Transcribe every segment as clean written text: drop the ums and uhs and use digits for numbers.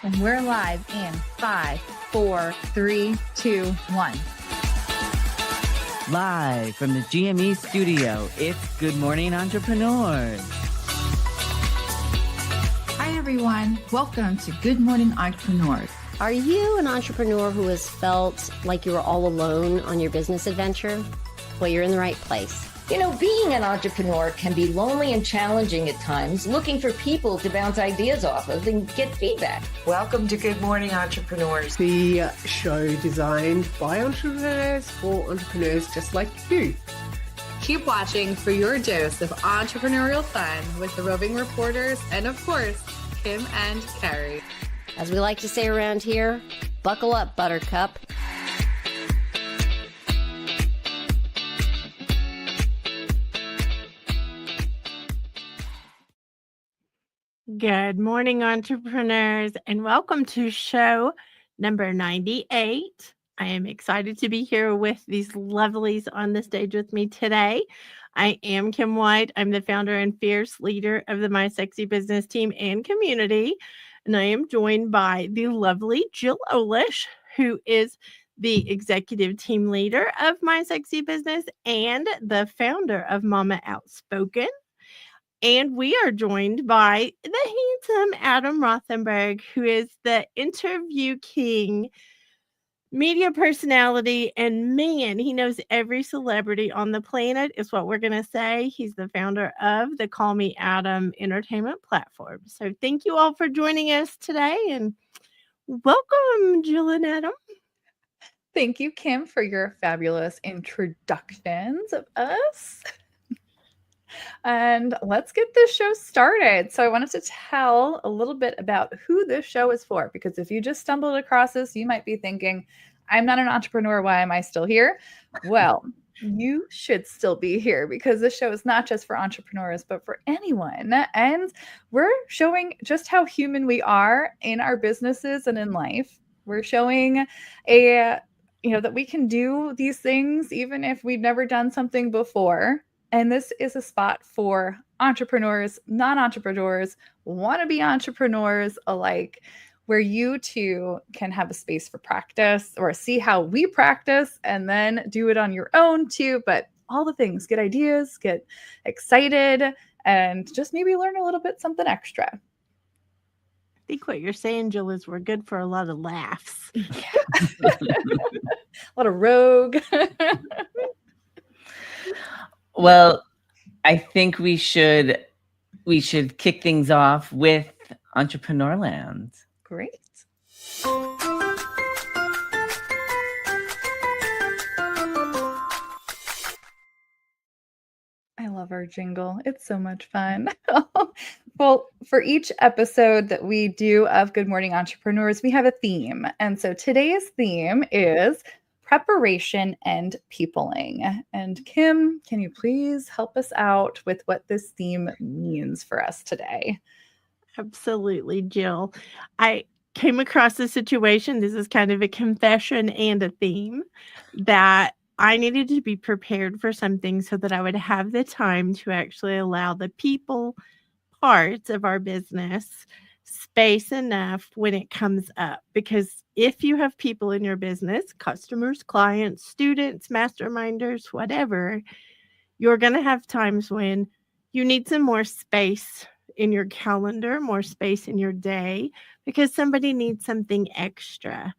And we're live in 5, 4, 3, 2, 1. Live from the GME studio, it's Good Morning Entrepreneurs. Hi, everyone. Welcome to Good Morning Entrepreneurs. Are you an entrepreneur who has felt like you were all alone on your business adventure? Well, you're in the right place. You know, being an entrepreneur can be lonely and challenging at times, looking for people to bounce ideas off of and get feedback. Welcome to Good Morning Entrepreneurs, the show designed by entrepreneurs for entrepreneurs just like you. Keep watching for your dose of entrepreneurial fun with the Roving Reporters and, of course, Kim and Carrie. As we like to say around here, buckle up, Buttercup. Good morning, entrepreneurs, and welcome to show number 98. I am excited to be here with these lovelies on the stage with me today. I am Kim White. I'm the founder and fierce leader of the My Sexy Business team and community, and I am joined by the lovely Jill Olish, who is the executive team leader of My Sexy Business and the founder of Mama Outspoken. And we are joined by the handsome Adam Rothenberg, who is the interview king, media personality, and man, he knows every celebrity on the planet is what we're going to say. He's the founder of the Call Me Adam entertainment platform. So thank you all for joining us today, and welcome, Jill and Adam. Thank you, Kim, for your fabulous introductions of us. And let's get this show started. So I wanted to tell a little bit about who this show is for, because if you just stumbled across this, you might be thinking, I'm not an entrepreneur. Why am I still here? Well, you should still be here because this show is not just for entrepreneurs, but for anyone. And we're showing just how human we are in our businesses and in life. We're showing that we can do these things even if we've never done something before. And this is a spot for entrepreneurs, non-entrepreneurs, wannabe entrepreneurs alike, where you too can have a space for practice or see how we practice and then do it on your own too. But all the things, get ideas, get excited, and just maybe learn a little bit something extra. I think what you're saying, Jill, is we're good for a lot of laughs. A lot of rogue. Well, I think we should kick things off with Entrepreneurland. Great. I love our jingle. It's so much fun. Well, for each episode that we do of Good Morning Entrepreneurs, we have a theme. And so today's theme is preparation and peopling. And Kim, can you please help us out with what this theme means for us today? Absolutely, Jill. I came across a situation. This is kind of a confession and a theme that I needed to be prepared for something so that I would have the time to actually allow the people parts of our business space enough when it comes up. Because if you have people in your business, customers, clients, students, masterminders, whatever, you're going to have times when you need some more space in your calendar, more space in your day, because somebody needs something extra.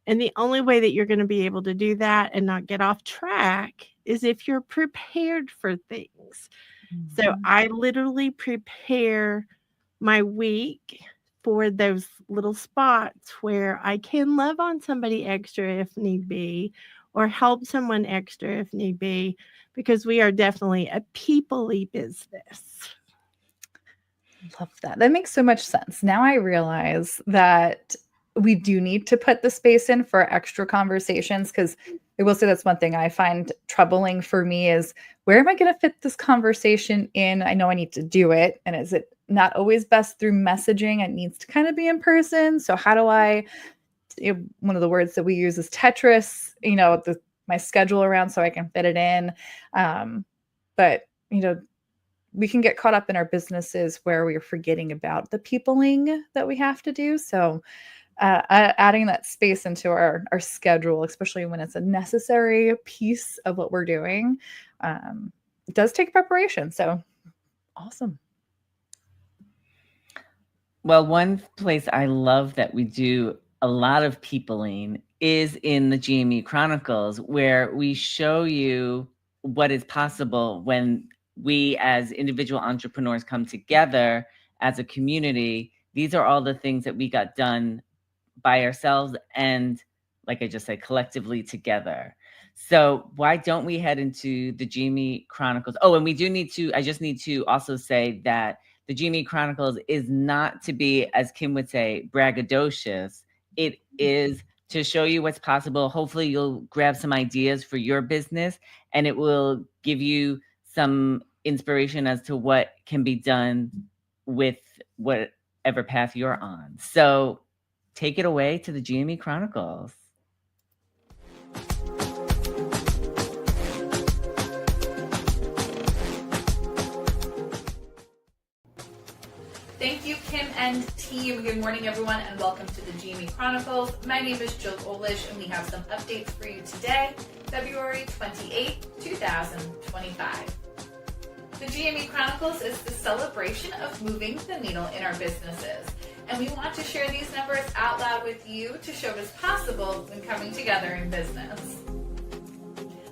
And the only way that you're going to be able to do that and not get off track is if you're prepared for things. Mm-hmm. So I literally prepare my week for those little spots where I can love on somebody extra if need be, or help someone extra if need be, because we are definitely a people-y business. Love that. That makes so much sense. Now I realize that we do need to put the space in for extra conversations, because I will say that's one thing I find troubling for me is, where am I going to fit this conversation in? I know I need to do it. And is it not always best through messaging? It needs to kind of be in person. So how do I, one of the words that we use is Tetris, my schedule around so I can fit it in. But, we can get caught up in our businesses where we are forgetting about the peopling that we have to do. So adding that space into our schedule, especially when it's a necessary piece of what we're doing, does take preparation. So awesome. Well, one place I love that we do a lot of peopling is in the GME Chronicles, where we show you what is possible when we as individual entrepreneurs come together as a community. These are all the things that we got done by ourselves and, like I just said, collectively together. So why don't we head into the GME Chronicles? Oh, and I just need to also say that the GME Chronicles is not to be, as Kim would say, braggadocious. It is to show you what's possible. Hopefully you'll grab some ideas for your business, and it will give you some inspiration as to what can be done with whatever path you're on. So take it away to the GME Chronicles. Thank you, Kim and team. Good morning, everyone, and welcome to the GME Chronicles. My name is Jill Olish, and we have some updates for you today, February 28, 2025. The GME Chronicles is the celebration of moving the needle in our businesses, and we want to share these numbers out loud with you to show what's possible when coming together in business.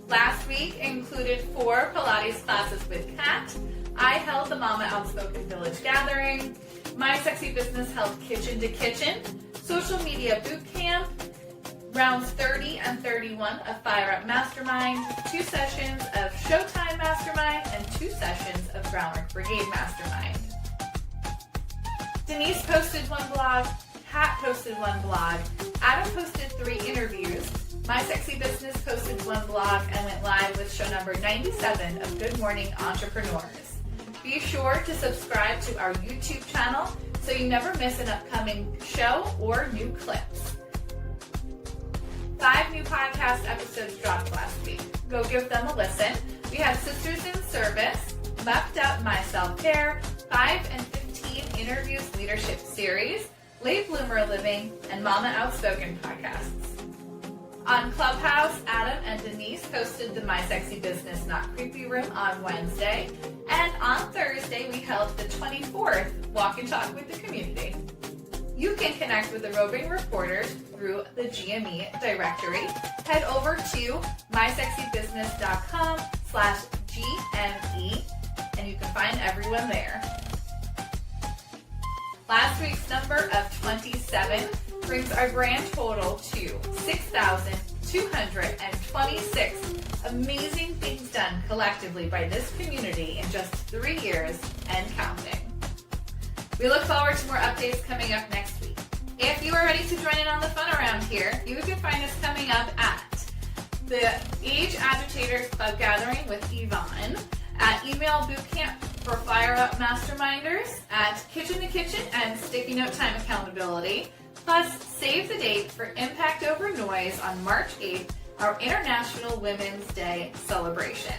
Last week included 4 Pilates classes with Kat. I held the Mama Outspoken Village Gathering. My Sexy Business held Kitchen to Kitchen, Social Media Boot Camp, rounds 30 and 31 of Fire Up Mastermind, 2 sessions of Showtime Mastermind, and 2 sessions of Groundwork Brigade Mastermind. Denise posted 1 blog, Kat posted 1 blog, Adam posted 3 interviews, My Sexy Business posted 1 blog and went live with show number 97 of Good Morning Entrepreneurs. Be sure to subscribe to our YouTube channel so you never miss an upcoming show or new clips. 5 new podcast episodes dropped last week. Go give them a listen. We had Sisters in Service, Mucked Up My Self-Care, 5 and 15 Interviews Leadership Series, Late Bloomer Living, and Mama Outspoken podcasts. On Clubhouse, Adam and Denise hosted the My Sexy Business Not Creepy Room on Wednesday, and on Thursday we held the 24th Walk and Talk with the Community. You can connect with the Roving Reporters through the GME directory. Head over to mysexybusiness.com/GME, and you can find everyone there. Last week's number of 27 brings our grand total to 6,226 amazing things done collectively by this community in just 3 years and counting. We look forward to more updates coming up next week. If you are ready to join in on the fun around here, you can find us coming up at the Age Agitators Club Gathering with Yvonne, at Email Bootcamp for Fire Up Masterminders, at Kitchen to Kitchen and Sticky Note Time Accountability, plus save the date for Impact Over Noise on March 8th, our International Women's Day celebration.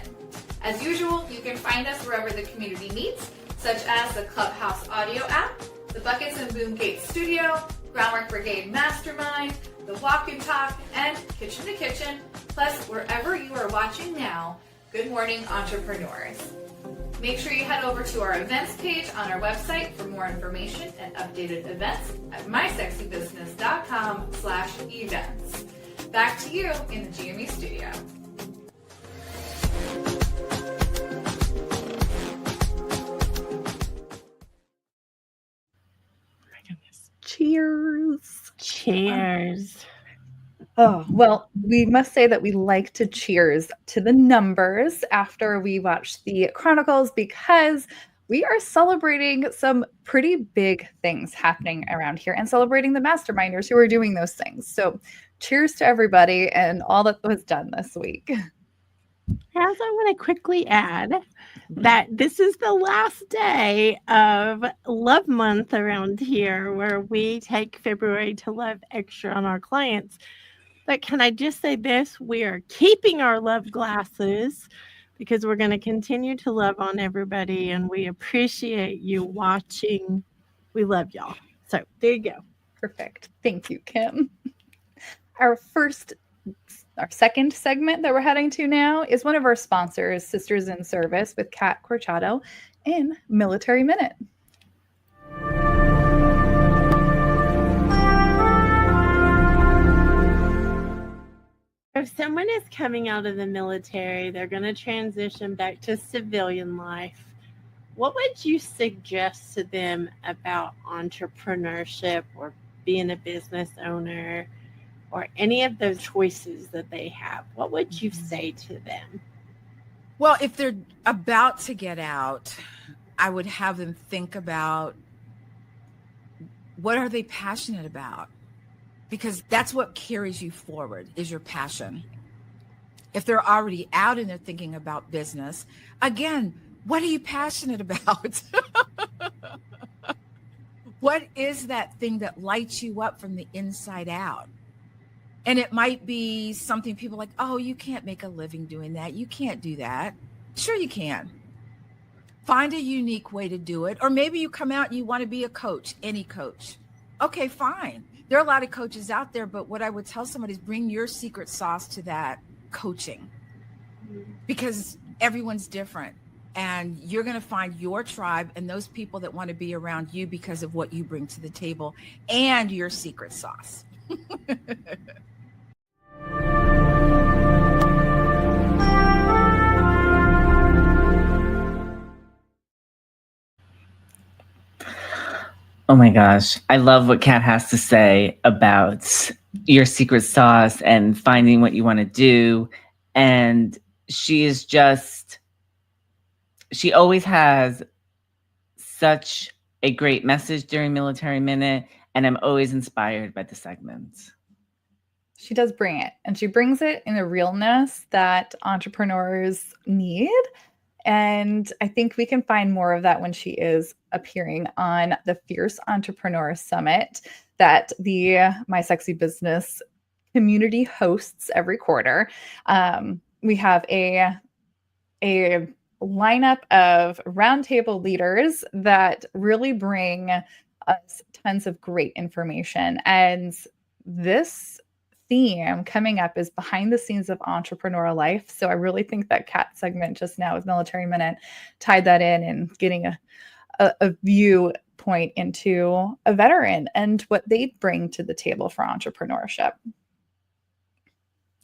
As usual, you can find us wherever the community meets, such as the Clubhouse audio app, the Buckets and Boomgate Studio, Groundwork Brigade Mastermind, the Walk and Talk, and Kitchen to Kitchen, plus wherever you are watching now, Good Morning Entrepreneurs. Make sure you head over to our events page on our website for more information and updated events at mysexybusiness.com/events. Back to you in the GME studio. Cheers. Cheers. Oh, well, we must say that we like to cheers to the numbers after we watch the Chronicles, because we are celebrating some pretty big things happening around here and celebrating the masterminders who are doing those things. So cheers to everybody and all that was done this week. As I want to quickly add that this is the last day of Love Month around here, where we take February to love extra on our clients. But can I just say this? We are keeping our love glasses. because we're going to continue to love on everybody, and we appreciate you watching. We love y'all. So there you go. Perfect. Thank you, Kim. Our second segment that we're heading to now is one of our sponsors, Sisters in Service with Kat Corchado in Military Minute. If someone is coming out of the military, they're going to transition back to civilian life. What would you suggest to them about entrepreneurship or being a business owner or any of those choices that they have? What would you say to them? Well, if they're about to get out, I would have them think about what are they passionate about? Because that's what carries you forward, is your passion. If they're already out and they're thinking about business, again, what are you passionate about? What is that thing that lights you up from the inside out? And it might be something people like, oh, you can't make a living doing that. You can't do that. Sure you can. Find a unique way to do it. Or maybe you come out and you want to be a coach, any coach. Okay, fine. There are a lot of coaches out there, but what I would tell somebody is bring your secret sauce to that coaching, because everyone's different, and you're going to find your tribe and those people that want to be around you because of what you bring to the table and your secret sauce. Oh my gosh. I love what Kat has to say about your secret sauce and finding what you want to do. And she always has such a great message during Military Minute, and I'm always inspired by the segments. She does bring it, and she brings it in a realness that entrepreneurs need. And I think we can find more of that when she is appearing on the Fierce Entrepreneur Summit that the My Sexy Business community hosts every quarter. We have a lineup of roundtable leaders that really bring us tons of great information. And this theme coming up is behind the scenes of entrepreneurial life. So I really think that Kat segment just now with Military Minute tied that in and getting a viewpoint into a veteran and what they bring to the table for entrepreneurship.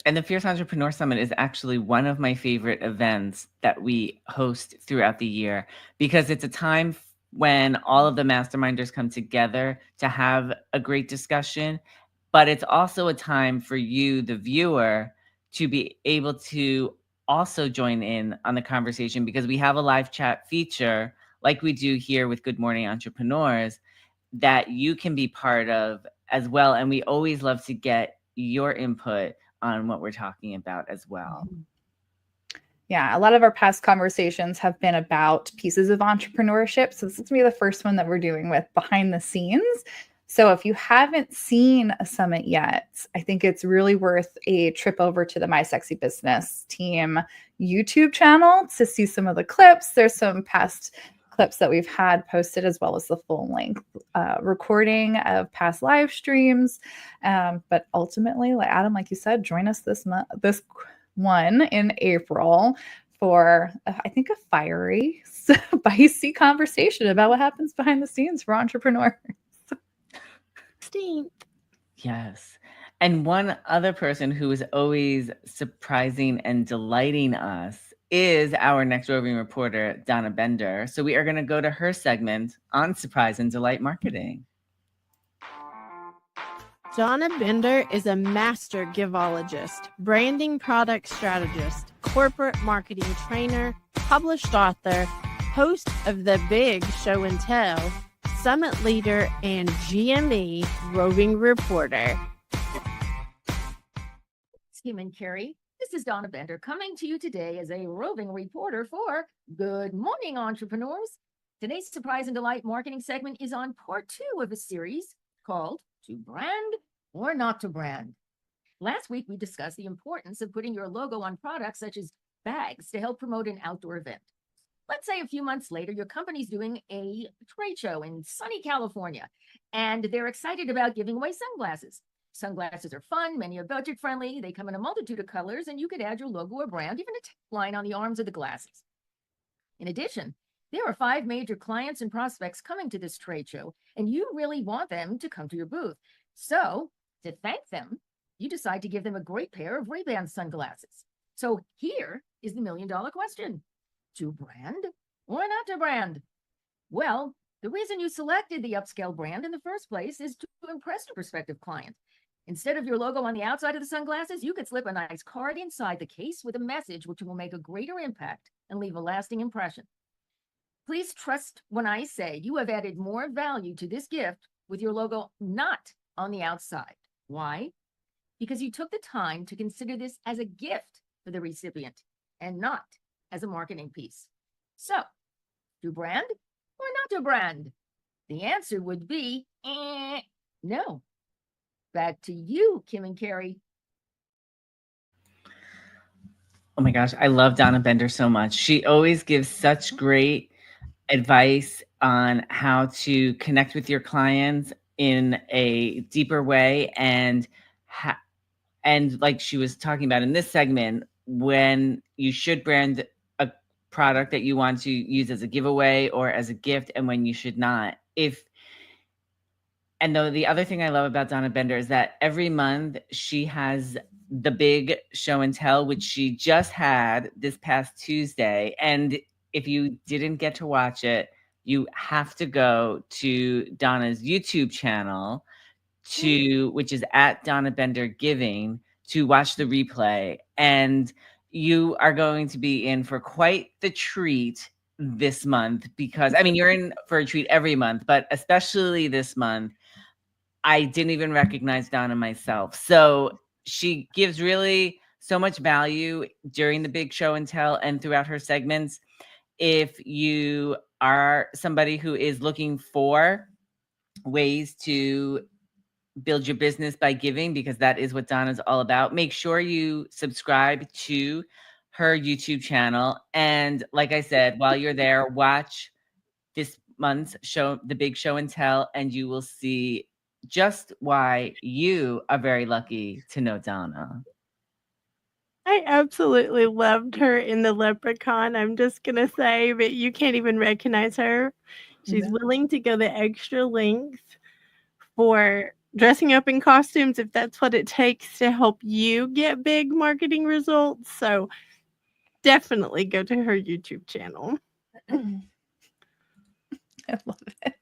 And the Fierce Entrepreneur Summit is actually one of my favorite events that we host throughout the year, because it's a time when all of the masterminders come together to have a great discussion. But it's also a time for you, the viewer, to be able to also join in on the conversation, because we have a live chat feature like we do here with Good Morning Entrepreneurs that you can be part of as well. And we always love to get your input on what we're talking about as well. Yeah, a lot of our past conversations have been about pieces of entrepreneurship. So this is going to be the first one that we're doing with behind the scenes. So if you haven't seen a summit yet, I think it's really worth a trip over to the My Sexy Business team YouTube channel to see some of the clips. There's some past clips that we've had posted, as well as the full length recording of past live streams. But ultimately, like Adam, like you said, join us this one in April for, I think, a fiery, spicy conversation about what happens behind the scenes for entrepreneurs. Yes. And one other person who is always surprising and delighting us is our next roving reporter, Donna Bender. So we are going to go to her segment on surprise and delight marketing. Donna Bender is a master givologist, branding product strategist, corporate marketing trainer, published author, host of The Big Show and Tell, summit leader, and GME roving reporter. Human Carrie. This is Donna Bender coming to you today as a roving reporter for Good Morning Entrepreneurs. Today's surprise and delight marketing segment is on part 2 of a series called To Brand or Not to Brand. Last week, we discussed the importance of putting your logo on products such as bags to help promote an outdoor event. Let's say a few months later, your company's doing a trade show in sunny California, and they're excited about giving away sunglasses. Sunglasses are fun, many are budget friendly, they come in a multitude of colors, and you could add your logo or brand, even a tagline on the arms of the glasses. In addition, there are 5 major clients and prospects coming to this trade show, and you really want them to come to your booth. So, to thank them, you decide to give them a great pair of Ray-Ban sunglasses. So here is the $1 million question. To brand or not to brand? Well, the reason you selected the upscale brand in the first place is to impress your prospective client. Instead of your logo on the outside of the sunglasses, you could slip a nice card inside the case with a message which will make a greater impact and leave a lasting impression. Please trust when I say you have added more value to this gift with your logo not on the outside. Why? Because you took the time to consider this as a gift for the recipient and not as a marketing piece. So, to brand or not to brand? The answer would be no. Back to you, Kim and Carrie. Oh my gosh, I love Donna Bender so much. She always gives such great advice on how to connect with your clients in a deeper way, and like she was talking about in this segment, when you should brand a product that you want to use as a giveaway or as a gift, and when you should not. And though the other thing I love about Donna Bender is that every month she has the big show and tell, which she just had this past Tuesday. And if you didn't get to watch it, you have to go to Donna's YouTube channel, which is at Donna Bender Giving, to watch the replay. And you are going to be in for quite the treat this month, because I mean, you're in for a treat every month, but especially this month. I didn't even recognize Donna myself. So she gives really so much value during the big show and tell and throughout her segments. If you are somebody who is looking for ways to build your business by giving, because that is what Donna's all about, make sure you subscribe to her YouTube channel. And like I said, while you're there, watch this month's show, the big show and tell, and you will see just why you are very lucky to know Donna. I absolutely loved her in the Leprechaun. I'm just going to say, but you can't even recognize her. She's willing to go the extra length for dressing up in costumes if that's what it takes to help you get big marketing results. So definitely go to her YouTube channel. I love it.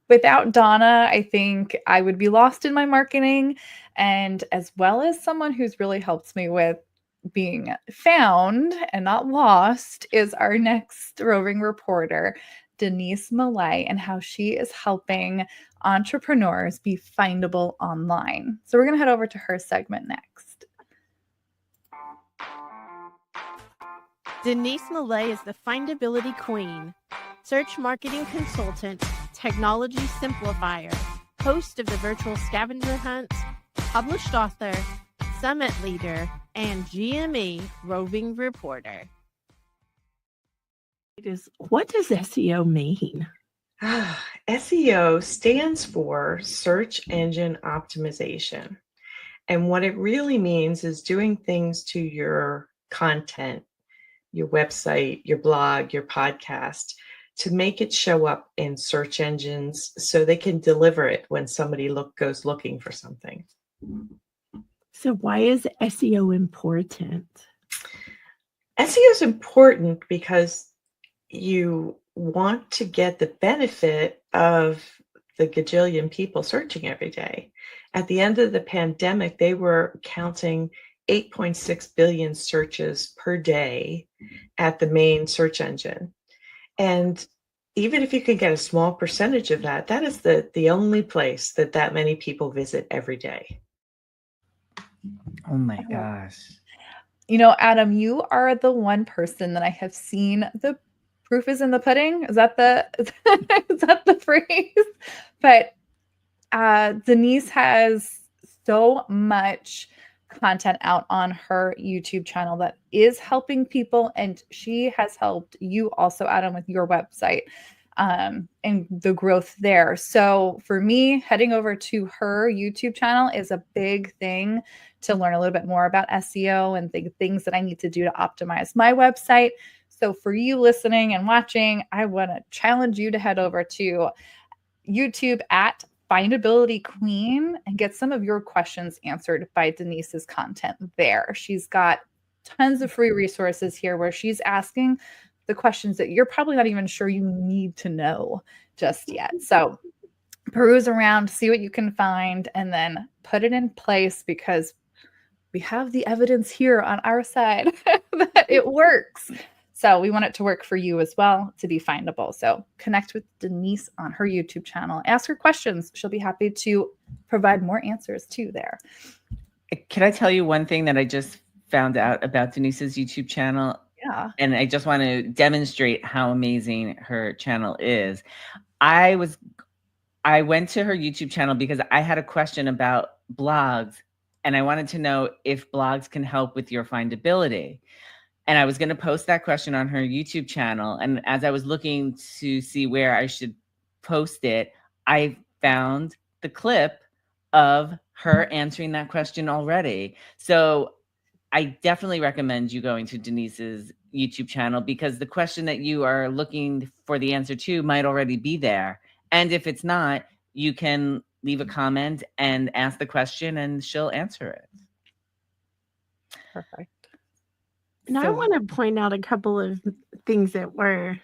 Without Donna, I think I would be lost in my marketing, and as well as someone who's really helped me with being found and not lost is our next roving reporter, Denise Millet, and how she is helping entrepreneurs be findable online. So we're going to head over to her segment next. Denise Millet is the findability queen, search marketing consultant, technology simplifier, host of the virtual scavenger hunt, published author, summit leader, and GME roving reporter. What does SEO mean? SEO stands for search engine optimization. And what it really means is doing things to your content, your website, your blog, your podcast, to make it show up in search engines so they can deliver it when somebody goes looking for something. So why is SEO important? SEO is important because you want to get the benefit of the gajillion people searching every day. At the end of the pandemic, they were counting 8.6 billion searches per day at the main search engine. And even if you can get a small percentage of that, that is the only place that many people visit every day. Oh my gosh. You know, Adam, you are the one person that I have seen the proof is in the pudding. Is that the phrase? But Denise has so much content out on her YouTube channel that is helping people. And she has helped you also, Adam, with your website and the growth there. So for me, heading over to her YouTube channel is a big thing to learn a little bit more about SEO and the things that I need to do to optimize my website. So for you listening and watching, I want to challenge you to head over to YouTube at Findability Queen and get some of your questions answered by Denise's content there. She's got tons of free resources here where she's asking the questions that you're probably not even sure you need to know just yet. So peruse around, see what you can find, and then put it in place, because we have the evidence here on our side that it works. So we want it to work for you as well, to be findable. So connect with Denise on her YouTube channel. Ask her questions. She'll be happy to provide more answers too there. Can I tell you one thing that I just found out about Denise's YouTube channel? Yeah. And I just want to demonstrate how amazing her channel is. I went to her YouTube channel because I had a question about blogs, and I wanted to know if blogs can help with your findability. And I was going to post that question on her YouTube channel. And as I was looking to see where I should post it, I found the clip of her answering that question already. So I definitely recommend you going to Denise's YouTube channel, because the question that you are looking for the answer to might already be there. And if it's not, you can leave a comment and ask the question and she'll answer it. Perfect. And I want to point out a couple of things that were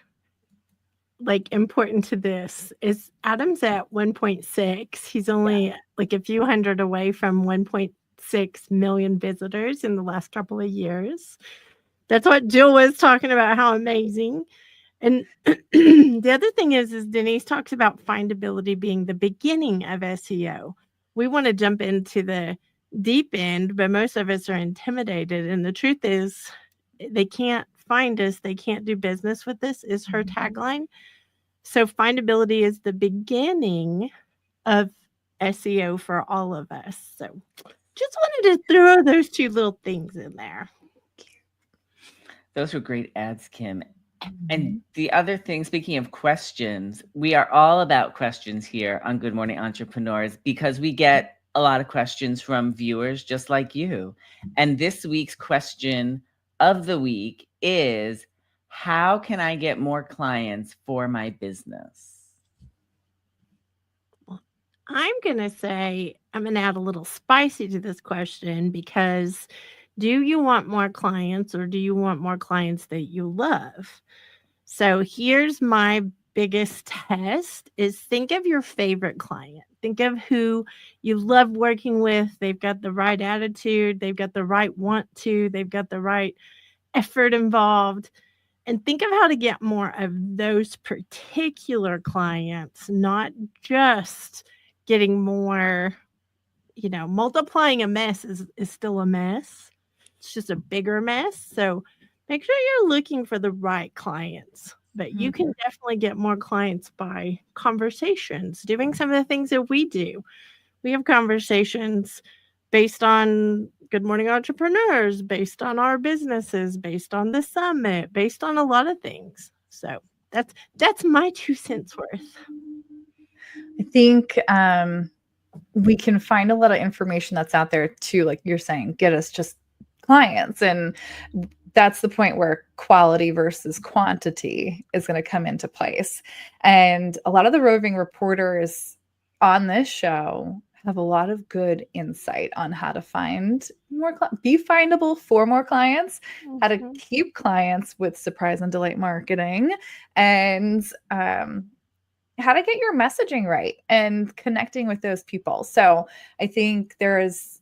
like important to this. Is Adam's at 1.6. He's only like a few hundred away from 1.6 million visitors in the last couple of years. That's what Jill was talking about, how amazing. And the other thing is Denise talks about findability being the beginning of SEO. We want to jump into the deep end, but most of us are intimidated. And the truth is, they can't find us. They can't do business with us, is her tagline. So findability is the beginning of SEO for all of us. So just wanted to throw those two little things in there. Those were great ads, Kim. And the other thing, speaking of questions, we are all about questions here on Good Morning Entrepreneurs, because we get a lot of questions from viewers just like you. And this week's question of the week is, how can I get more clients for my business? I'm going to say, I'm going to add a little spicy to this question, because do you want more clients, or do you want more clients that you love? So here's my biggest test is think of your favorite client. Think of who you love working with. They've got the right attitude. They've got the right want to. They've got the right effort involved. And think of how to get more of those particular clients, not just getting more, multiplying a mess is still a mess. It's just a bigger mess. So make sure you're looking for the right clients. But you can definitely get more clients by conversations, doing some of the things that we do. We have conversations based on Good Morning Entrepreneurs, based on our businesses, based on the summit, based on a lot of things. So that's my 2 cents worth. I think we can find a lot of information that's out there too, like you're saying, get us just clients. And that's the point where quality versus quantity is going to come into place. And a lot of the roving reporters on this show have a lot of good insight on how to find more, be findable for more clients, how to keep clients with surprise and delight marketing, and how to get your messaging right and connecting with those people. So I think there is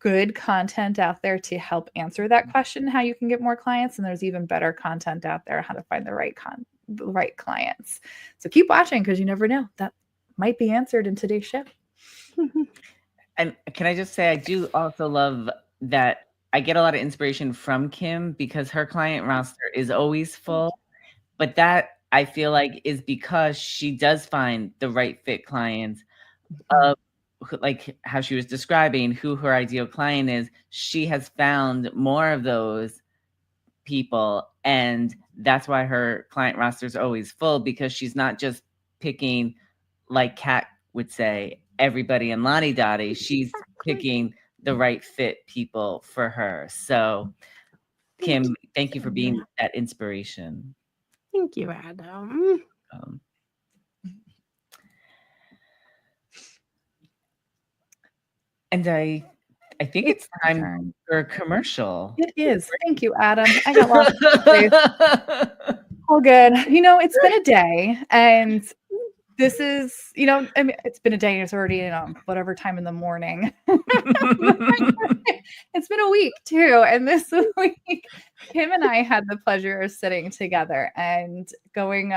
good content out there to help answer that question, how you can get more clients. And there's even better content out there, how to find the right clients. So keep watching, because you never know, that might be answered in today's show. And can I just say, I do also love that I get a lot of inspiration from Kim, because her client roster is always full. But that, I feel like, is because she does find the right fit clients of like how she was describing who her ideal client is, she has found more of those people, and that's why her client roster is always full, because she's not just picking, like Kat would say, everybody and Lottie Dottie. She's picking the right fit people for her. So Kim, thank you for being that inspiration. Thank you, Adam. And I think it's time for a commercial. It is. Thank you, Adam. I got lost in place. All good. You know, it's been a day, and this is, you know, I mean, it's been a day. It's already, you know, whatever time in the morning. It's been a week too. And this week, Kim and I had the pleasure of sitting together and going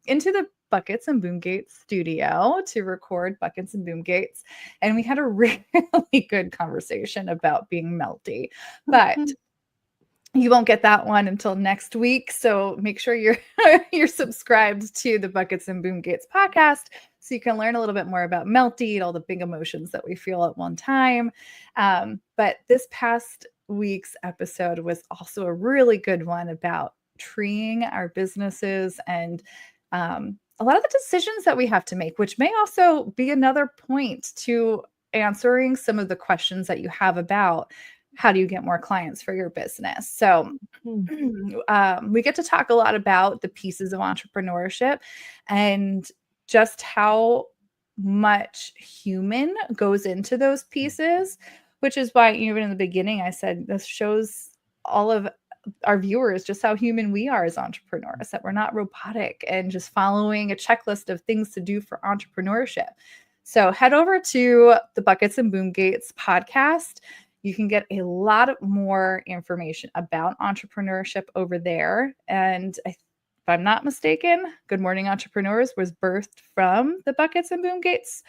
into the Buckets and Boomgates studio to record Buckets and Boomgates. And we had a really good conversation about being melty. But you won't get that one until next week. So make sure you're you're subscribed to the Buckets and Boomgates podcast so you can learn a little bit more about melty and all the big emotions that we feel at one time. But this past week's episode was also a really good one about treeing our businesses and a lot of the decisions that we have to make, which may also be another point to answering some of the questions that you have about how do you get more clients for your business. So we get to talk a lot about the pieces of entrepreneurship and just how much human goes into those pieces, which is why even in the beginning, I said this shows all of our viewers just how human we are as entrepreneurs, that we're not robotic and just following a checklist of things to do for entrepreneurship. So head over to the Buckets and Boomgates podcast. You can get a lot more information about entrepreneurship over there. And if I'm not mistaken, Good Morning Entrepreneurs was birthed from the Buckets and Boomgates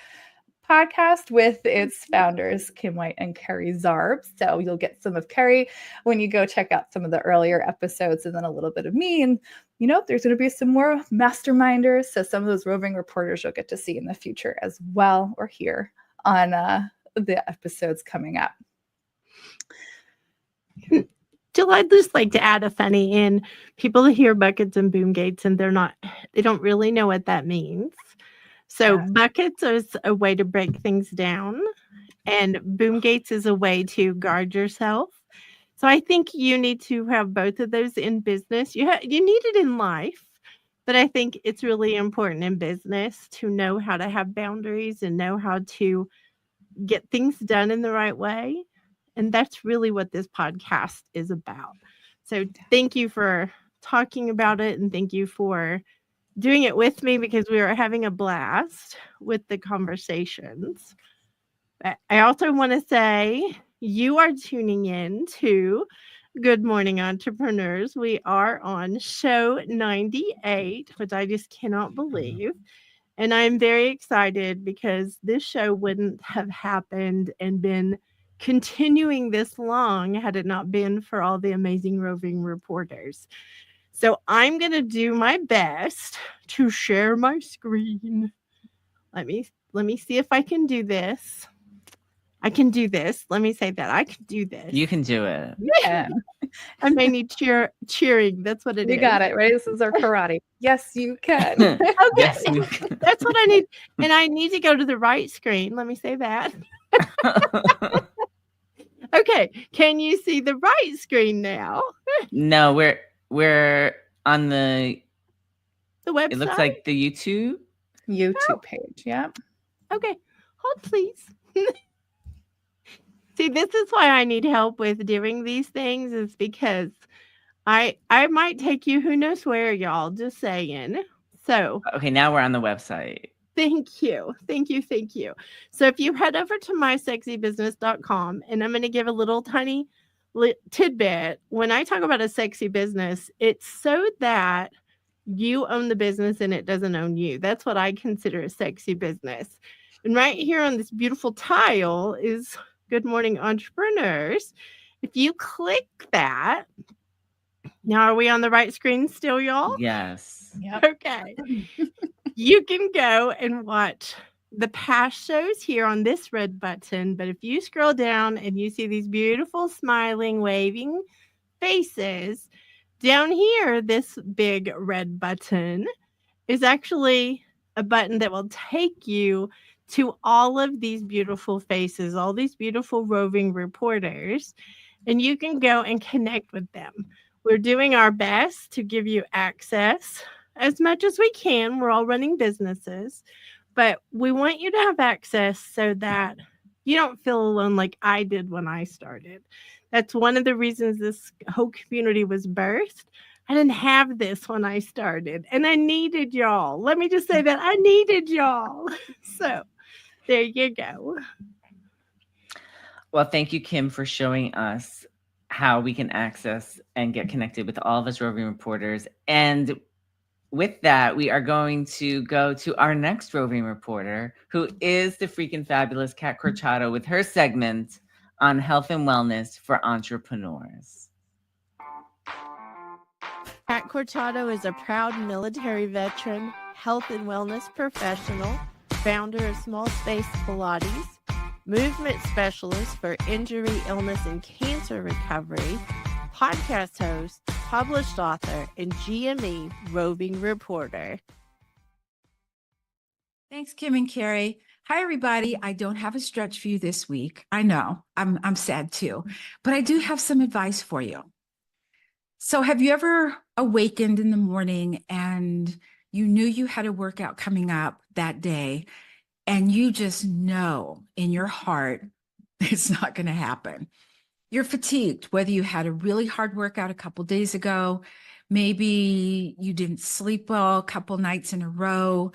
podcast with its founders, Kim White and Carrie Zarb. So you'll get some of Carrie when you go check out some of the earlier episodes, and then a little bit of me. And, you know, there's going to be some more masterminders. So some of those roving reporters you'll get to see in the future as well, or hear on the episodes coming up. Jill, I'd just like to add a funny in. People hear Buckets and Boomgates and they don't really know what that means. So buckets is a way to break things down, and Boomgates is a way to guard yourself. So I think you need to have both of those in business. You need it in life, but I think it's really important in business to know how to have boundaries and know how to get things done in the right way. And that's really what this podcast is about. So thank you for talking about it, and thank you for doing it with me, because we were having a blast with the conversations. I also want to say you are tuning in to Good Morning Entrepreneurs. We are on show 98, which I just cannot believe. And I'm very excited because this show wouldn't have happened and been continuing this long had it not been for all the amazing roving reporters. So I'm going to do my best to share my screen. Let me see if I can do this. I can do this. Let me say that. I can do this. You can do it. Yeah. I may need cheering. That's what it is. You got it, right? This is our karate. Yes, you can. Okay. Yes, you can. That's what I need. And I need to go to the right screen. Let me say that. Okay. Can you see the right screen now? No, we're on the website. It looks like the YouTube page. Yeah. Okay. Hold, please. See, this is why I need help with doing these things, is because I might take you who knows where, y'all. Just saying. So okay, now we're on the website. Thank you. So if you head over to mysexybusiness.com, and I'm going to give a little tiny tidbit. When I talk about a sexy business, it's so that you own the business and it doesn't own you. That's what I consider a sexy business. And right here on this beautiful tile is Good Morning Entrepreneurs. If you click that, now are we on the right screen still, y'all? Yes. Yep. Okay. You can go and watch the past shows here on this red button, but if you scroll down and you see these beautiful smiling, waving faces, down here, this big red button is actually a button that will take you to all of these beautiful faces, all these beautiful roving reporters, and you can go and connect with them. We're doing our best to give you access as much as we can. We're all running businesses, but we want you to have access so that you don't feel alone like I did when I started. That's one of the reasons this whole community was birthed. I didn't have this when I started, and I needed y'all. Let me just say that I needed y'all. So there you go. Well, thank you, Kim, for showing us how we can access and get connected with all of us roving reporters. And with that, we are going to go to our next roving reporter, who is the freaking fabulous Kat Corchado with her segment on health and wellness for entrepreneurs. Kat Corchado is a proud military veteran, health and wellness professional, founder of Small Space Pilates, movement specialist for injury, illness, and cancer recovery, podcast host, published author, and GME roving reporter. Thanks, Kim and Carrie. Hi, everybody. I don't have a stretch for you this week. I know I'm sad too, but I do have some advice for you. So have you ever awakened in the morning and you knew you had a workout coming up that day, and you just know in your heart it's not going to happen? You're fatigued, whether you had a really hard workout a couple days ago, maybe you didn't sleep well a couple nights in a row.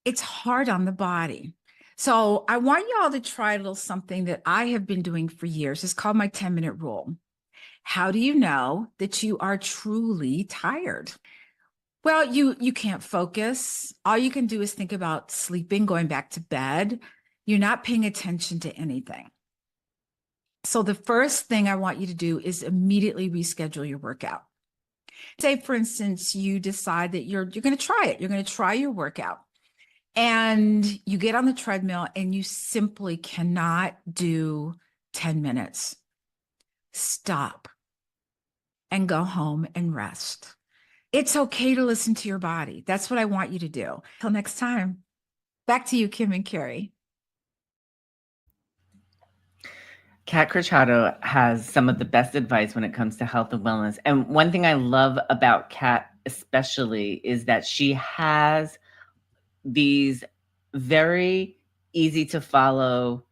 It's hard on the body. So I want you all to try a little something that I have been doing for years. It's called my 10-minute rule. How do you know that you are truly tired? Well, you can't focus. All you can do is think about sleeping, going back to bed. You're not paying attention to anything. So the first thing I want you to do is immediately reschedule your workout. Say, for instance, you decide that you're going to try it. You're going to try your workout. And you get on the treadmill and you simply cannot do 10 minutes. Stop and go home and rest. It's okay to listen to your body. That's what I want you to do. Till next time. Back to you, Kim and Carrie. Kat Corchado has some of the best advice when it comes to health and wellness. And one thing I love about Kat especially is that she has these very easy to follow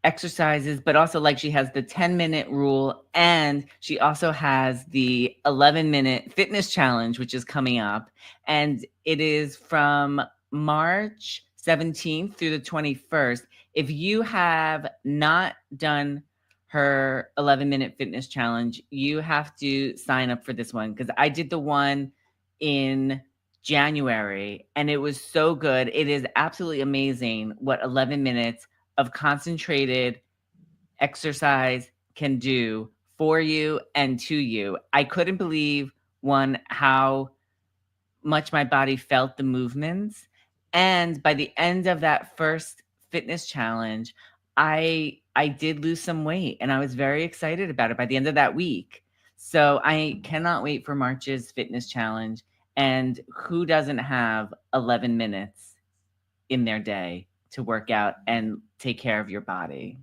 exercises, but also like she has the 10-minute rule, and she also has the 11-minute fitness challenge, which is coming up. And it is from March 17th through the 21st. If you have not done her 11-minute fitness challenge, you have to sign up for this one, because I did the one in January and it was so good. It is absolutely amazing what 11 minutes of concentrated exercise can do for you and to you. I couldn't believe, one, how much my body felt the movements. And by the end of that first fitness challenge, I did lose some weight and I was very excited about it by the end of that week. So I cannot wait for March's fitness challenge. And who doesn't have 11 minutes in their day to work out and take care of your body?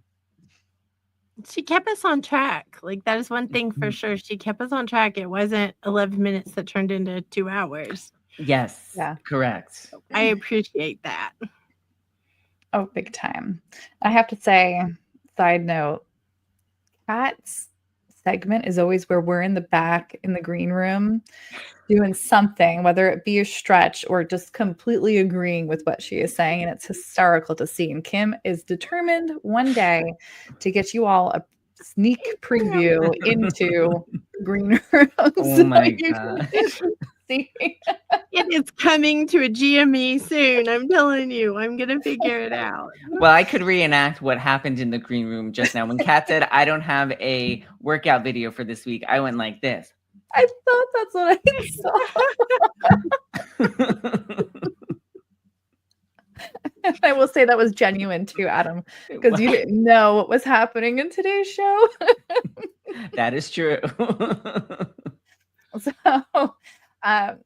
She kept us on track. Like, that is one thing for sure. She kept us on track. It wasn't 11 minutes that turned into 2 hours. Yes. Yeah. Correct. I appreciate that. Oh, big time. I have to say, side note, Kat's segment is always where we're in the back in the green room doing something, whether it be a stretch or just completely agreeing with what she is saying. And it's hysterical to see. And Kim is determined one day to get you all a sneak preview into green rooms. Oh my God. It is coming to a GME soon. I'm telling you, I'm going to figure it out. Well, I could reenact what happened in the green room just now. When Kat said, I don't have a workout video for this week, I went like this. I thought that's what I saw. I will say that was genuine too, Adam, because you didn't know what was happening in today's show. That is true. So,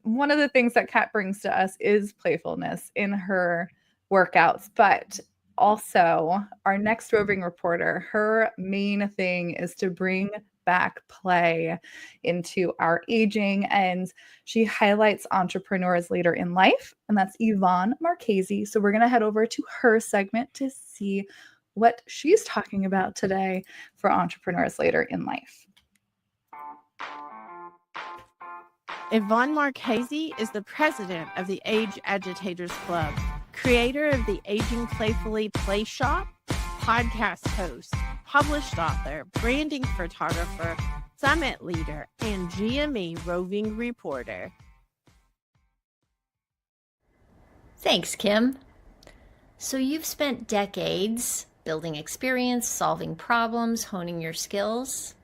one of the things that Kat brings to us is playfulness in her workouts, but also our next roving reporter, her main thing is to bring back play into our aging, and she highlights entrepreneurs later in life, and that's Yvonne Marchese. So we're going to head over to her segment to see what she's talking about today for entrepreneurs later in life. Yvonne Marchese is the president of the Age Agitators Club, creator of the Aging Playfully Play Shop, podcast host, published author, branding photographer, summit leader, and GME roving reporter. Thanks, Kim. So you've spent decades building experience, solving problems, honing your skills.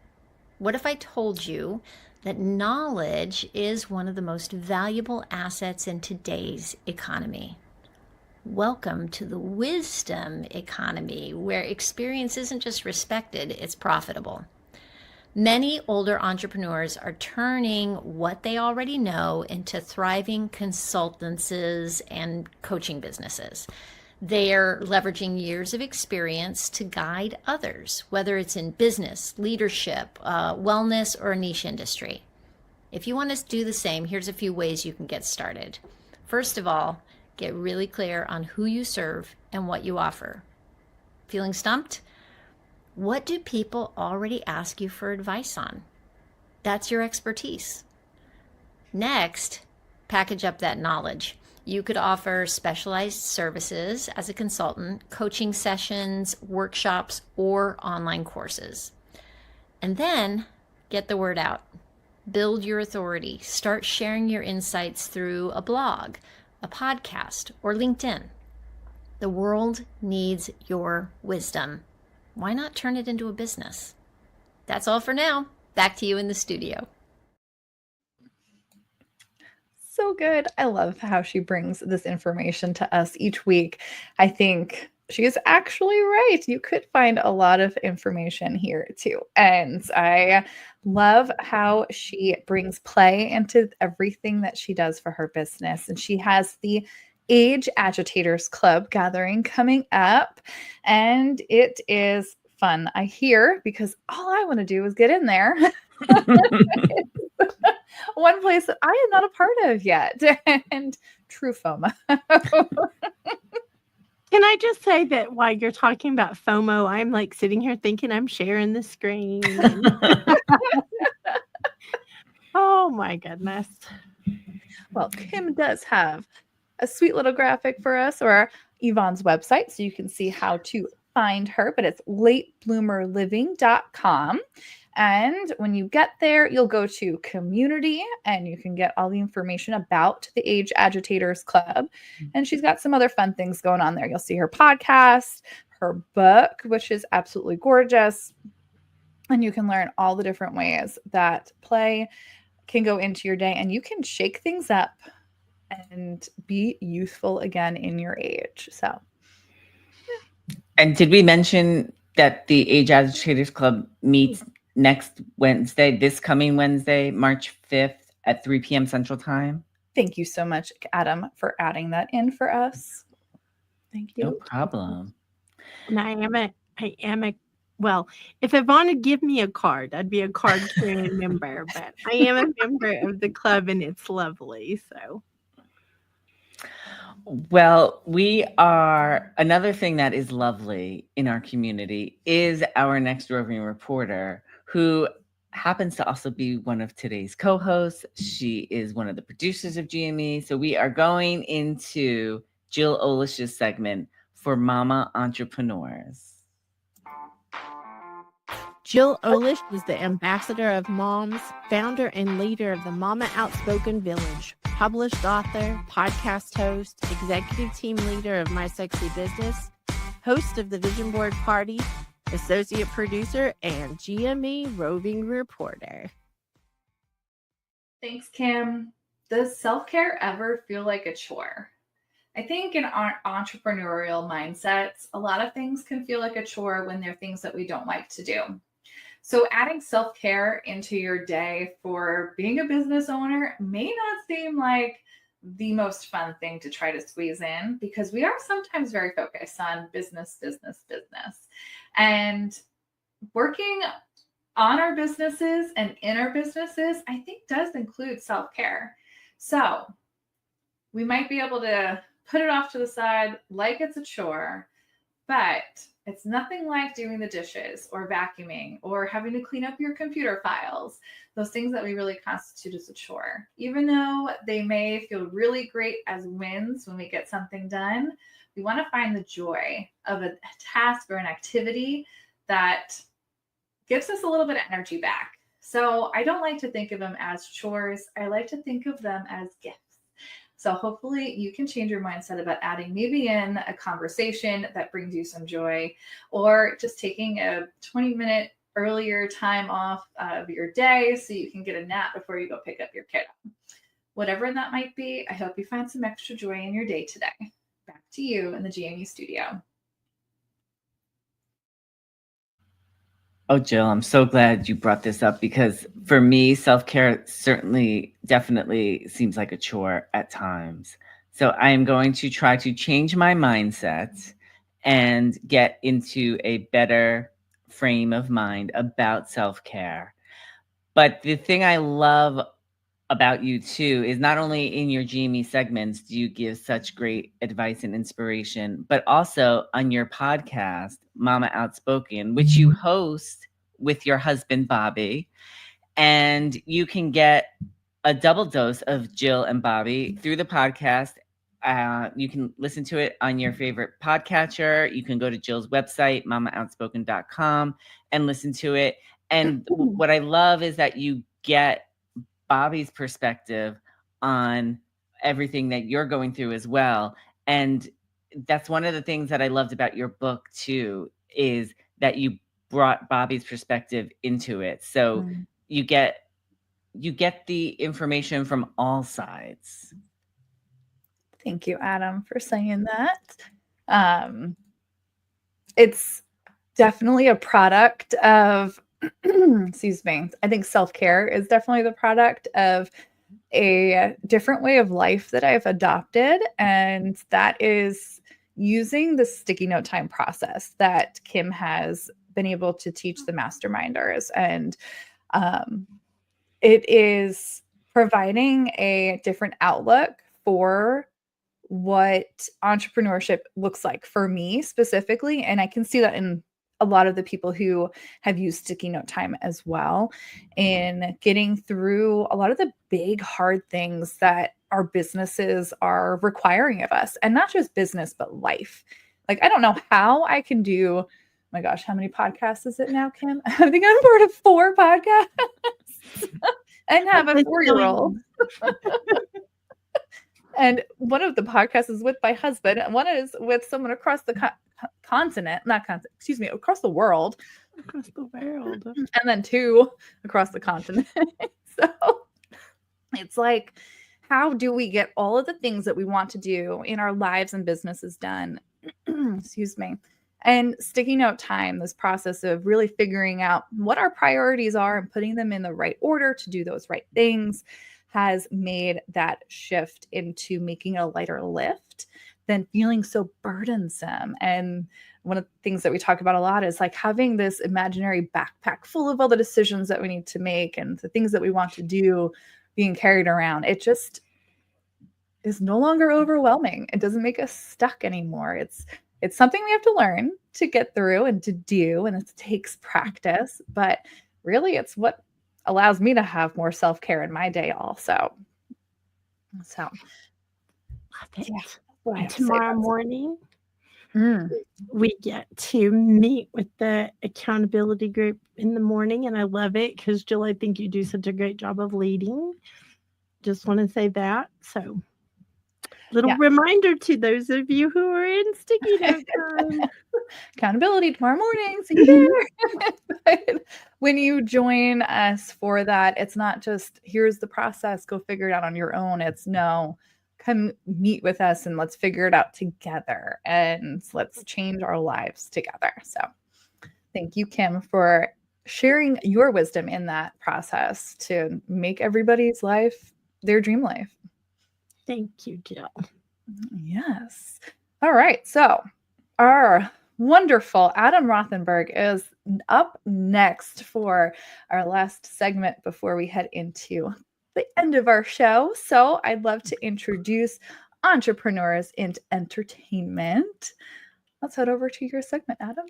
What if I told you that knowledge is one of the most valuable assets in today's economy? Welcome to the wisdom economy, where experience isn't just respected, it's profitable. Many older entrepreneurs are turning what they already know into thriving consultancies and coaching businesses. They're leveraging years of experience to guide others, whether it's in business, leadership, wellness, or a niche industry. If you want to do the same, here's a few ways you can get started. First of all, get really clear on who you serve and what you offer. Feeling stumped? What do people already ask you for advice on? That's your expertise. Next, package up that knowledge. You could offer specialized services as a consultant, coaching sessions, workshops, or online courses. And then get the word out. Build your authority. Start sharing your insights through a blog, a podcast, or LinkedIn. The world needs your wisdom. Why not turn it into a business? That's all for now. Back to you in the studio. So good. I love how she brings this information to us each week. I think she is actually right. You could find a lot of information here too. And I love how she brings play into everything that she does for her business. And she has the Age Agitators Club gathering coming up, and it is fun, I hear, because all I want to do is get in there. One place that I am not a part of yet, and true FOMO. Can I just say that while you're talking about FOMO, I'm like sitting here thinking I'm sharing the screen. Oh my goodness. Well, Kim does have a sweet little graphic for us, or Yvonne's website, so you can see how to find her, but it's latebloomerliving.com. And when you get there, you'll go to community and you can get all the information about the Age Agitators Club. And she's got some other fun things going on there. You'll see her podcast, her book, which is absolutely gorgeous. And you can learn all the different ways that play can go into your day, and you can shake things up and be youthful again in your age. So, And did we mention that the Age Agitators Club meets next Wednesday, this coming Wednesday, March 5th at 3 p.m. Central Time? thank you so much, Adam, for adding that in for us. Thank you. No problem. And well, if Yvonne would give me a card, I'd be a card carrying member, but I am a member of the club and it's lovely. So, well, another thing that is lovely in our community is our next roving reporter, who happens to also be one of today's co-hosts. She is one of the producers of GME. So we are going into Jill Olish's segment for Mama Entrepreneurs. Jill Olish is the ambassador of moms, founder and leader of the Mama Outspoken Village, published author, podcast host, executive team leader of My Sexy Business, host of the Vision Board Party, associate producer, and GME roving reporter. Thanks, Kim. Does self-care ever feel like a chore? I think in our entrepreneurial mindsets, a lot of things can feel like a chore when they're things that we don't like to do. So adding self-care into your day for being a business owner may not seem like the most fun thing to try to squeeze in, because we are sometimes very focused on business, business, business. And working on our businesses and in our businesses, I think does include self-care. So we might be able to put it off to the side like it's a chore, but it's nothing like doing the dishes or vacuuming or having to clean up your computer files, those things that we really constitute as a chore. Even though they may feel really great as wins when we get something done, we want to find the joy of a task or an activity that gives us a little bit of energy back. So I don't like to think of them as chores. I like to think of them as gifts. So hopefully you can change your mindset about adding maybe in a conversation that brings you some joy, or just taking a 20-minute earlier time off of your day so you can get a nap before you go pick up your kiddo. Whatever that might be, I hope you find some extra joy in your day today. Back to you in the GME studio. Oh, Jill, I'm so glad you brought this up, because for me, self-care certainly, definitely seems like a chore at times. So I am going to try to change my mindset and get into a better frame of mind about self-care. But the thing I love about you too is not only in your GME segments do you give such great advice and inspiration, but also on your podcast, Mama Outspoken, which you host with your husband, Bobby. And you can get a double dose of Jill and Bobby through the podcast. You can listen to it on your favorite podcatcher. You can go to Jill's website, mamaoutspoken.com, and listen to it. And what I love is that you get Bobby's perspective on everything that you're going through as well. And that's one of the things that I loved about your book too, is that you brought Bobby's perspective into it. So you get the information from all sides. Thank you, Adam, for saying that. It's definitely a product of excuse me. I think self-care is definitely the product of a different way of life that I've adopted. And that is using the sticky note time process that Kim has been able to teach the masterminders. And it is providing a different outlook for what entrepreneurship looks like for me specifically. And I can see that in a lot of the people who have used sticky note time as well, in getting through a lot of the big, hard things that our businesses are requiring of us, and not just business, but life. Like, I don't know how I can do, oh my gosh, how many podcasts is it now, Kim? I think I'm part of 4 podcasts and have a 4-year-old. And one of the podcasts is with my husband, and one is with someone across the across the world. Across the world. And then 2 across the continent. So it's like, how do we get all of the things that we want to do in our lives and businesses done? Excuse me. And sticky note time, this process of really figuring out what our priorities are and putting them in the right order to do those right things, has made that shift into making a lighter lift than feeling so burdensome. And one of the things that we talk about a lot is like having this imaginary backpack full of all the decisions that we need to make and the things that we want to do being carried around. It just is no longer overwhelming. It doesn't make us stuck anymore. It's something we have to learn to get through and to do, and it takes practice, but really it's what allows me to have more self-care in my day also. So yeah, tomorrow morning we get to meet with the accountability group in the morning, and I love it because, Jill, I think you do such a great job of leading. Just want to say that. So little reminder to those of you who are in sticky note time. Accountability tomorrow morning. See you there. When you join us for that, it's not just here's the process, go figure it out on your own. It's no, come meet with us and let's figure it out together and let's change our lives together. So thank you, Kim, for sharing your wisdom in that process to make everybody's life their dream life. Thank you, Jill. Yes. All right. So our wonderful Adam Rothenberg is up next for our last segment before we head into the end of our show. So I'd love to introduce Entrepreneurs in Entertainment. Let's head over to your segment, Adam.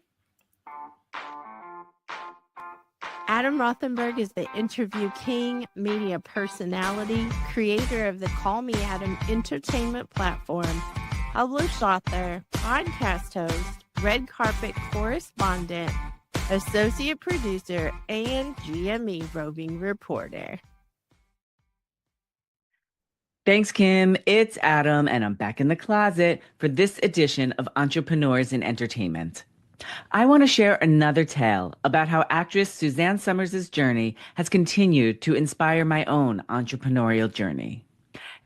Adam Rothenberg is the interview king, media personality, creator of the Call Me Adam entertainment platform, published author, podcast host, red carpet correspondent, associate producer, and GME roving reporter. Thanks, Kim. It's Adam, and I'm back in the closet for this edition of Entrepreneurs in Entertainment. I want to share another tale about how actress Suzanne Somers' journey has continued to inspire my own entrepreneurial journey.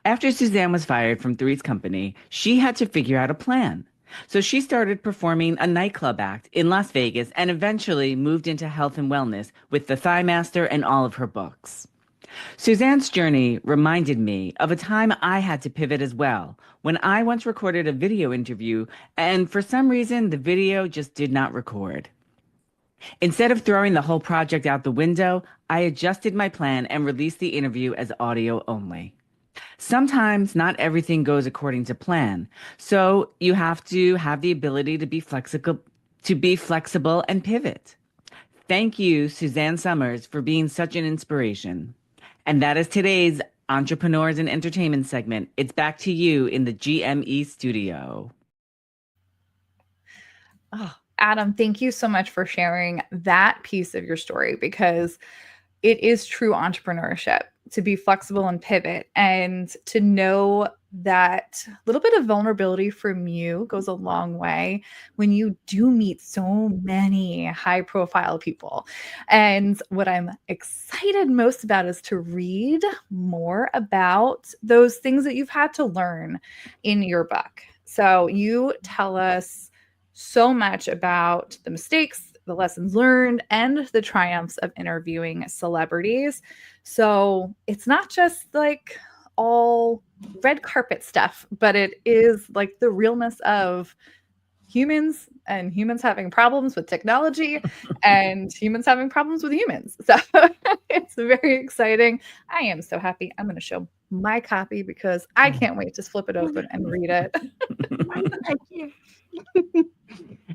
After Suzanne was fired from Three's Company, she had to figure out a plan. So she started performing a nightclub act in Las Vegas and eventually moved into health and wellness with The Thigh Master and all of her books. Suzanne's journey reminded me of a time I had to pivot as well, when I once recorded a video interview and for some reason the video just did not record. Instead of throwing the whole project out the window, I adjusted my plan and released the interview as audio only. Sometimes not everything goes according to plan, so you have to have the ability to be flexible and pivot. Thank you, Suzanne Somers, for being such an inspiration. And that is today's Entrepreneurs in Entertainment segment. It's back to you in the GME studio. Oh, Adam, thank you so much for sharing that piece of your story, because it is true entrepreneurship to be flexible and pivot, and to know that little bit of vulnerability from you goes a long way when you do meet so many high profile people. And what I'm excited most about is to read more about those things that you've had to learn in your book. So you tell us so much about the mistakes, the lessons learned, and the triumphs of interviewing celebrities. So it's not just like all red carpet stuff, but it is like the realness of humans, and humans having problems with technology and humans having problems with humans. So it's very exciting. I am so happy. I'm going to show my copy because I can't wait to flip it open and read it. Thank you.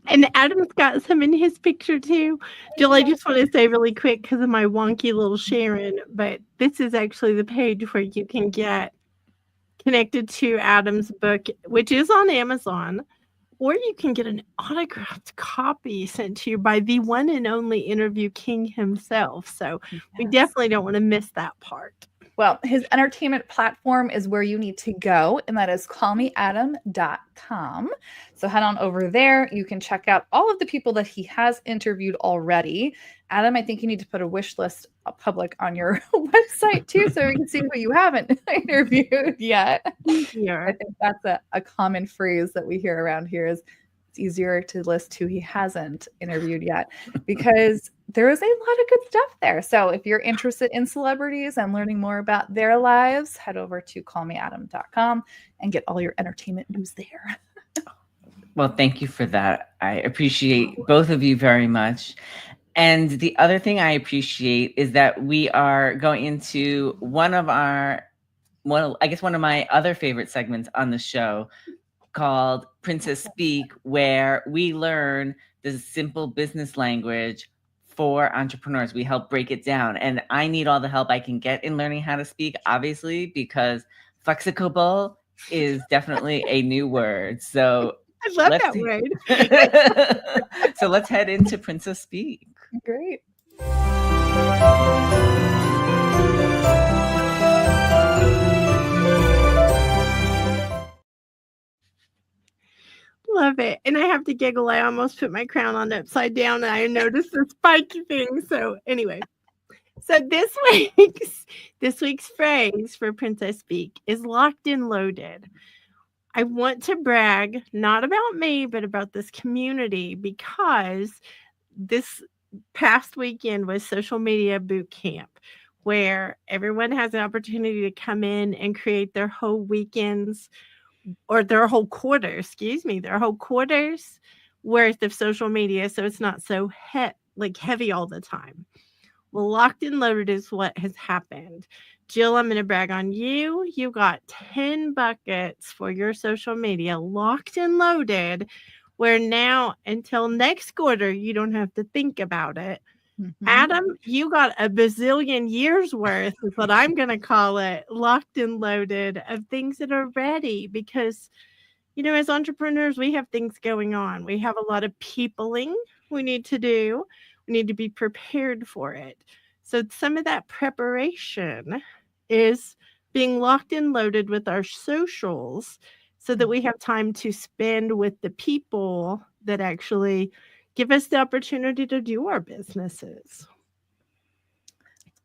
And Adam's got some in his picture too. Jill, I just want to say really quick because of my wonky little Sharon, but this is actually the page where you can get connected to Adam's book, which is on Amazon, or you can get an autographed copy sent to you by the one and only interview king himself. So we definitely don't want to miss that part. Well, his entertainment platform is where you need to go, and that is callmeadam.com. So head on over there. You can check out all of the people that he has interviewed already. Adam, I think you need to put a wish list public on your website too, so we can see who you haven't interviewed yet. Yeah. I think that's a common phrase that we hear around here is it's easier to list who he hasn't interviewed yet, because there is a lot of good stuff there. So if you're interested in celebrities and learning more about their lives, head over to callmeadam.com and get all your entertainment news there. Well, thank you for that. I appreciate both of you very much. And the other thing I appreciate is that we are going into one of my other favorite segments on the show called Princess Speak, where we learn the simple business language for entrepreneurs. We help break it down. And I need all the help I can get in learning how to speak, obviously, because flexible is definitely a new word. So I love that word. So let's head into Princess Speak. Great. Love it. And I have to giggle. I almost put my crown on upside down and I noticed the spiky thing. So anyway, So this week's phrase for Princess Speak is locked and loaded. I want to brag not about me, but about this community, because this past weekend was social media boot camp, where everyone has an opportunity to come in and create their whole weekends, or their whole quarter, their whole quarters worth of social media, so it's not so heavy all the time. Well, locked and loaded is what has happened. Jill, I'm going to brag on you. You got 10 buckets for your social media locked and loaded, where now until next quarter, you don't have to think about it. Mhm. Adam, you got a bazillion years worth, is what I'm going to call it, locked and loaded of things that are ready, because, as entrepreneurs, we have things going on. We have a lot of peopling we need to do. We need to be prepared for it. So some of that preparation is being locked and loaded with our socials, so that we have time to spend with the people that actually give us the opportunity to do our businesses.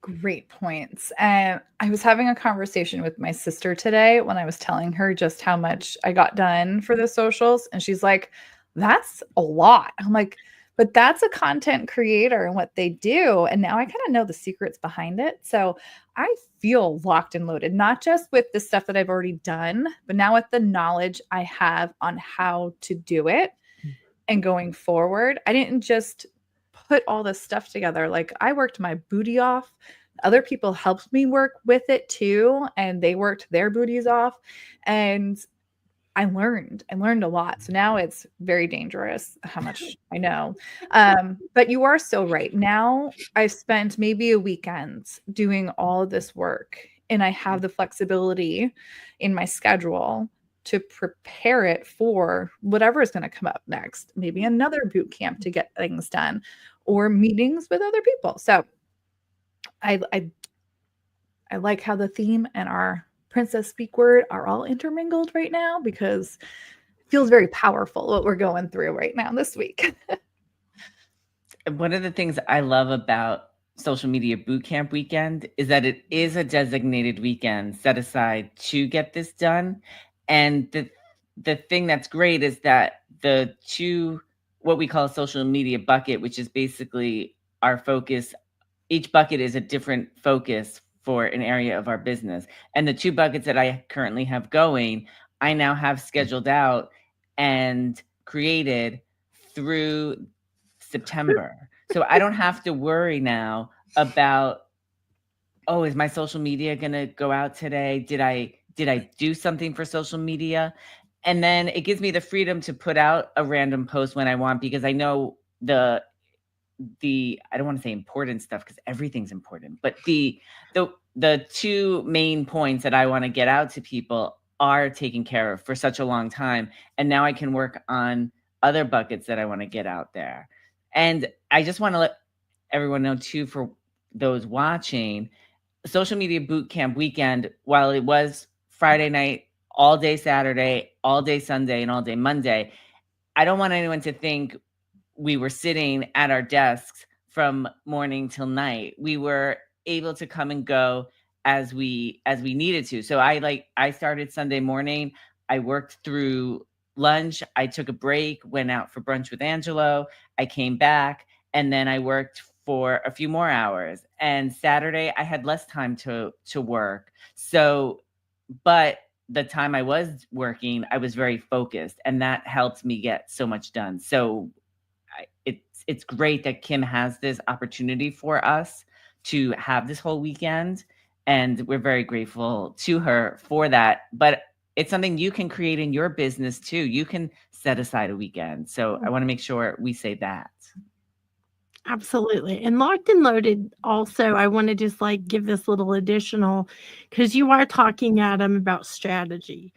Great points. And I was having a conversation with my sister today when I was telling her just how much I got done for the socials. And she's like, that's a lot. I'm like, but that's a content creator and what they do. And now I kind of know the secrets behind it. So I feel locked and loaded, not just with the stuff that I've already done, but now with the knowledge I have on how to do it. And going forward, I didn't just put all this stuff together. Like, I worked my booty off. Other people helped me work with it too, and they worked their booties off. And I learned a lot. So now it's very dangerous how much I know. But you are so right. Now I've spent maybe a weekend doing all of this work, and I have the flexibility in my schedule to prepare it for whatever is going to come up next. Maybe another boot camp to get things done, or meetings with other people. So I like how the theme and our Princess Speak word are all intermingled right now, because it feels very powerful what we're going through right now this week. One of the things I love about Social Media Bootcamp Weekend is that it is a designated weekend set aside to get this done. And the thing that's great is that the two, what we call a social media bucket, which is basically our focus, each bucket is a different focus for an area of our business. And the two buckets that I currently have going, I now have scheduled out and created through September. So I don't have to worry now about, oh, is my social media going to go out today? Did I do something for social media? And then it gives me the freedom to put out a random post when I want, because I know the I don't want to say important stuff, because everything's important, but the two main points that I want to get out to people are taken care of for such a long time. And now I can work on other buckets that I want to get out there. And I just want to let everyone know too, for those watching, Social Media Bootcamp Weekend, while it was Friday night, all day Saturday, all day Sunday, and all day Monday, I don't want anyone to think we were sitting at our desks from morning till night. We were able to come and go as we needed to. So I started Sunday morning. I worked through lunch. I took a break, went out for brunch with Angelo. I came back, and then I worked for a few more hours. And Saturday I had less time to work. So, but the time I was working, I was very focused, and that helped me get so much done. So it's great that Kim has this opportunity for us to have this whole weekend, and we're very grateful to her for that. But it's something you can create in your business too. You can set aside a weekend. So I want to make sure we say that. Absolutely. And locked and loaded also, I want to just give this little additional, because you are talking, Adam, about strategy,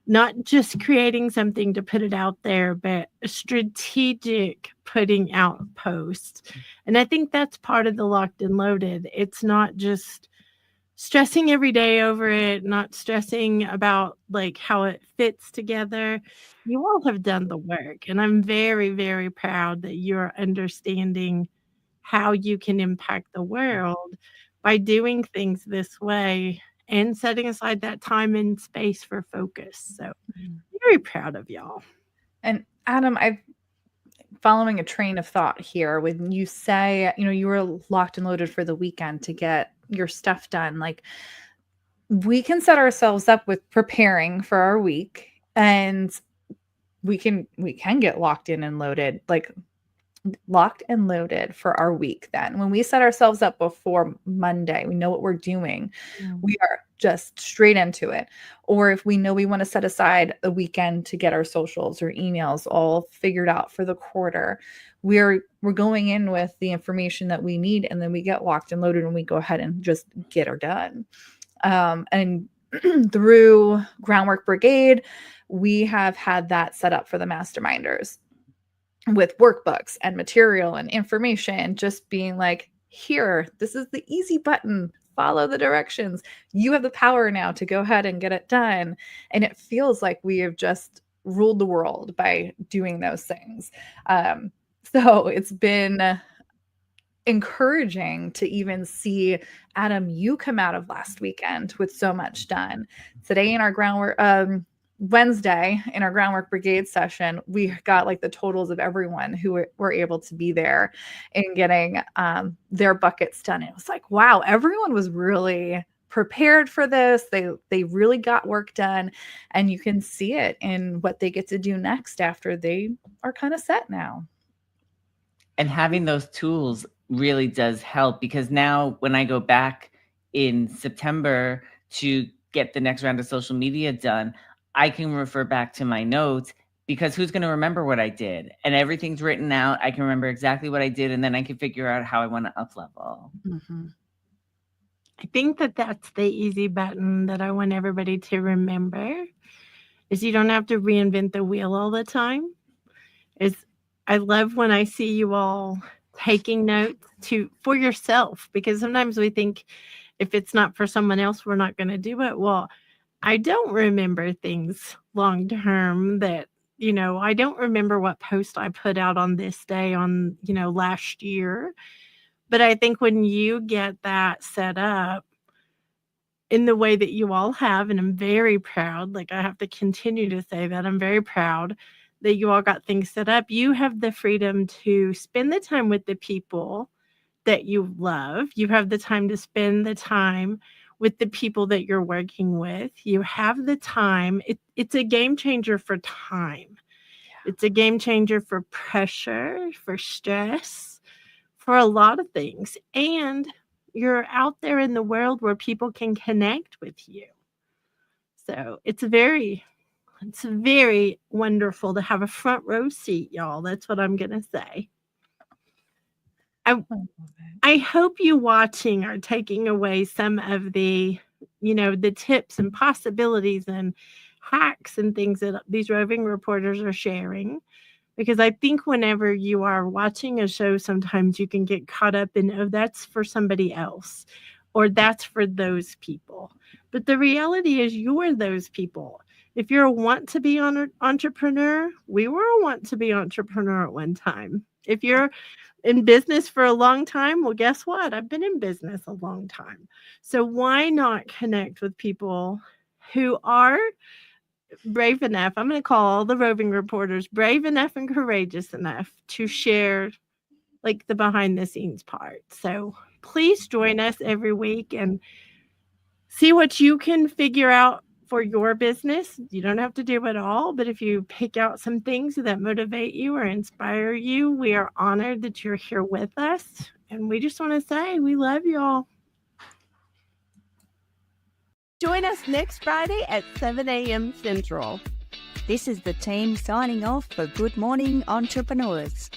not just creating something to put it out there, but strategic putting out posts. And I think that's part of the locked and loaded. It's not just stressing every day over it, not stressing about how it fits together. You all have done the work, and I'm very, very proud that you're understanding how you can impact the world by doing things this way and setting aside that time and space for focus. So very proud of y'all. And Adam, I'm following a train of thought here. When you say, you were locked and loaded for the weekend to get your stuff done, like we can set ourselves up with preparing for our week, and we can get locked and loaded for our week. Then when we set ourselves up before Monday, we know what we're doing. We are just straight into it. Or if we know we want to set aside a weekend to get our socials or emails all figured out for the quarter, we're going in with the information that we need, and then we get locked and loaded and we go ahead and just get her done. And through Groundwork Brigade, we have had that set up for the masterminders with workbooks and material and information, just being like, here, this is the easy button. Follow the directions. You have the power now to go ahead and get it done. And it feels like we have just ruled the world by doing those things. So it's been encouraging to even see, Adam, you come out of last weekend with so much done. Today in our Wednesday in our Groundwork Brigade session, we got like the totals of everyone who were able to be there and getting their buckets done. It was like, wow, everyone was really prepared for this. They really got work done, and you can see it in what they get to do next after they are kind of set now. And having those tools really does help, because now when I go back in September to get the next round of social media done, I can refer back to my notes, because who's going to remember what I did? And everything's written out. I can remember exactly what I did, and then I can figure out how I want to up level. Mm-hmm. I think that's the easy button that I want everybody to remember, is you don't have to reinvent the wheel all the time. I love when I see you all taking notes for yourself, because sometimes we think if it's not for someone else, we're not going to do it. Well, I don't remember things long term that, I don't remember what post I put out on this day on, last year. But I think when you get that set up in the way that you all have, and I'm very proud, like I have to continue to say that I'm very proud that you all got things set up. You have the freedom to spend the time with the people that you love. You have the time to spend the time with the people that you're working with. You have the time. It's a game changer for time. Yeah. It's a game changer for pressure, for stress, for a lot of things. And you're out there in the world where people can connect with you. So it's very wonderful to have a front row seat, y'all. That's what I'm going to say. I hope you watching are taking away some of the, the tips and possibilities and hacks and things that these roving reporters are sharing. Because I think whenever you are watching a show, sometimes you can get caught up in, oh, that's for somebody else, or that's for those people. But the reality is you're those people. If you're a want-to-be entrepreneur, we were a want-to-be entrepreneur at one time. If you're in business for a long time, well, guess what? I've been in business a long time. So why not connect with people who are brave enough? I'm going to call all the roving reporters brave enough and courageous enough to share like the behind the scenes part. So please join us every week and see what you can figure out for your business. You don't have to do it all, but if you pick out some things that motivate you or inspire you, we are honored that you're here with us. And we just want to say we love y'all. Join us next Friday at 7 a.m. Central. This is the team signing off for Good Morning Entrepreneurs.